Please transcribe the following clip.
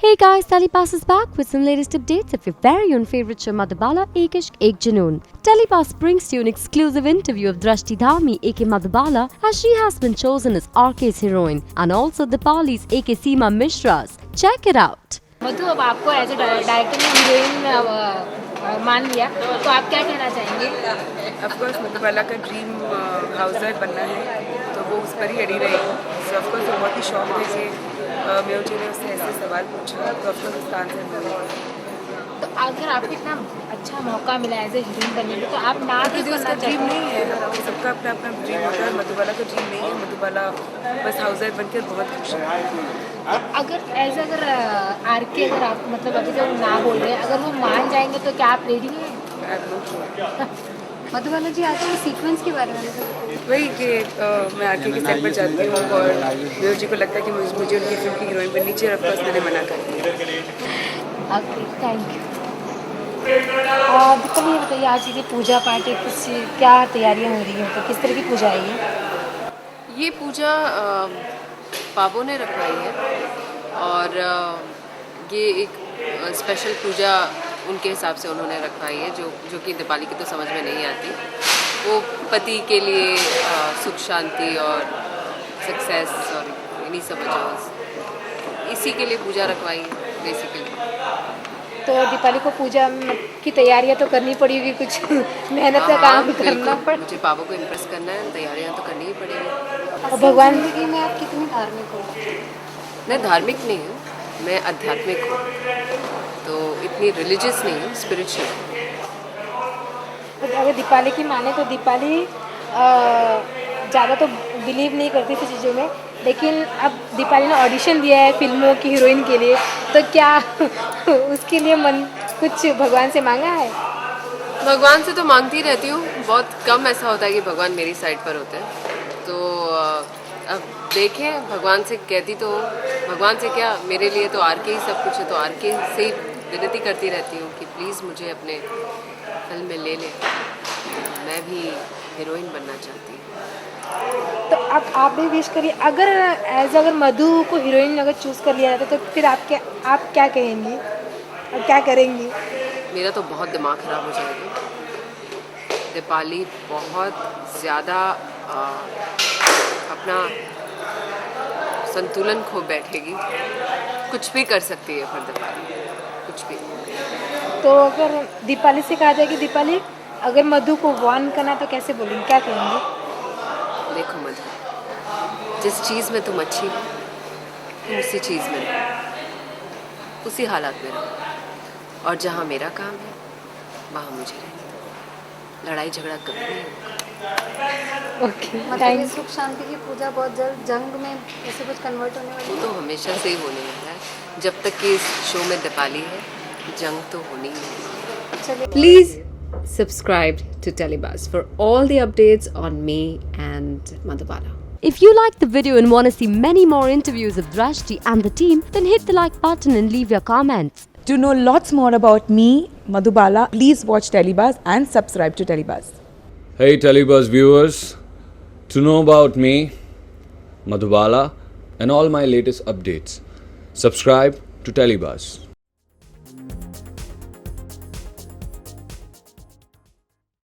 Hey guys, Telepass is back with some latest updates of your very own favorite show Madhubala Ek Ishq Ek Junoon. Telepass brings you an exclusive interview of Drashti Dhami aka Madhubala as she has been chosen as RK's heroine and also Dipali's aka Seema Mishra's. Check it out. मधु, अब आपको as a director ने heroine मान लिया तो आप क्या कहना चाहेंगे? ऑफ कोर्स मधुबाला का ड्रीम हाउसर बनना है तो वो उस पर ही अड़ी रहेगी। सो ऑफ कोर्स वो बहुत ही शौक है कि मेरे ने उससे ऐसे सवाल पूछा तो ऑफ कोर्स उसका आंसर मिलेगा। तो अगर आपको इतना अच्छा मौका मिला एज ए हीरोइन बनने का तो आप ना क्यों उसका ड्रीम नहीं है, सबका अपना अपना ड्रीम होता है। मधुबाला का ड्रीम नहीं है, मधुबाला बस हाउसर बनकर बहुत खुश है। अगर आरके अगर आप मतलब अभी जो ना बोल रहे हैं अगर वो मान जाएंगे तो क्या आप रेडी हैं? मधुबाला जी आज के सीक्वेंस के बारे में वही कि मैं आरके के सेट पर जाती हूँ और मेरे जी को लगता है कि मुझे उनकी फिल्म की हीरोइन बननी चाहिए। ऑफ कोर्स मैंने मना कर दिया। Okay, thank you. दीपक, ये बताइए आज की पूजा पाठ है, कुछ क्या तैयारियां हो रही हैं, तो किस तरह की पूजा है ये? ये पूजा पाबों ने रखवाई है और ये एक स्पेशल पूजा उनके हिसाब से उन्होंने रखवाई है जो कि दीपाली की तो समझ में नहीं आती। वो पति के लिए सुख शांति और सक्सेस और इन्हीं सब वजहों इसी के लिए पूजा रखवाई है बेसिकली। तो दीपाली को पूजा की तैयारियां तो करनी पड़ी होगी, कुछ मेहनत का काम करना पड़। मुझे पापा को इम्प्रेस करना है, तैयारियां तो करनी ही पड़ेगी। और भगवान जिंदगी में आप कितनी धार्मिक हो? मैं धार्मिक नहीं हूँ, मैं आध्यात्मिक हूँ, तो इतनी रिलीजियस नहीं हूँ, स्पिरिचुअल। अगर दीपाली की माने तो दीपाली ज़्यादा तो बिलीव नहीं करती थी चीज़ों में, लेकिन अब दीपाली ने ऑडिशन दिया है फिल्मों की हीरोइन के लिए, तो क्या उसके लिए मन कुछ भगवान से मांगा है? भगवान से तो मांगती रहती हूँ, बहुत कम ऐसा होता है कि भगवान मेरी साइड पर होते हैं। तो अब देखें, भगवान से कहती तो भगवान से क्या, मेरे लिए तो आरके ही सब कुछ है, तो आरके से ही विनती करती रहती हूँ कि प्लीज़ मुझे अपने फिल्म में ले लें, मैं भी हीरोइन बनना चाहती हूँ। तो अब आप भी विश करिए, अगर मधु को हीरोइन अगर चूज़ कर लिया जाता तो फिर आप क्या कहेंगी और क्या करेंगी? मेरा तो बहुत दिमाग ख़राब हो जाएगा। दीपाली बहुत ज़्यादा अपना संतुलन खो बैठेगी, कुछ भी कर सकती है फिर दीपाली, कुछ भी। तो अगर दीपाली से कहा जाए कि दीपाली अगर मधु को वार्न करना तो कैसे बोलेंगे, क्या कहेंगे? देखो मधु, जिस चीज़ में तुम अच्छी हो तुम उसी चीज़ में रहो, उसी हालात में रहो, और जहाँ मेरा काम है वहाँ मुझे रहने दो। लड़ाई झगड़ा कभी नहीं होगा। ओके, मतलब सुख शांति की पूजा बहुत जल्द जंग में ऐसे कुछ कन्वर्ट होने वाली वो है? तो हमेशा से ही होने वाला है, जब तक कि इस शो में दीपाली है, जंग तो होनी ही है। चलिए, Please subscribe to Telebuzz for all the updates on me and Madhubala. If you liked the video and want to see many more interviews of Drashti and the team, then hit the like button and leave your comments. To know lots more about me, Madhubala, please watch Telebuzz and subscribe to Telebuzz. Hey Telebuzz viewers, to know about me, Madhubala, and all my latest updates, subscribe to Telebuzz.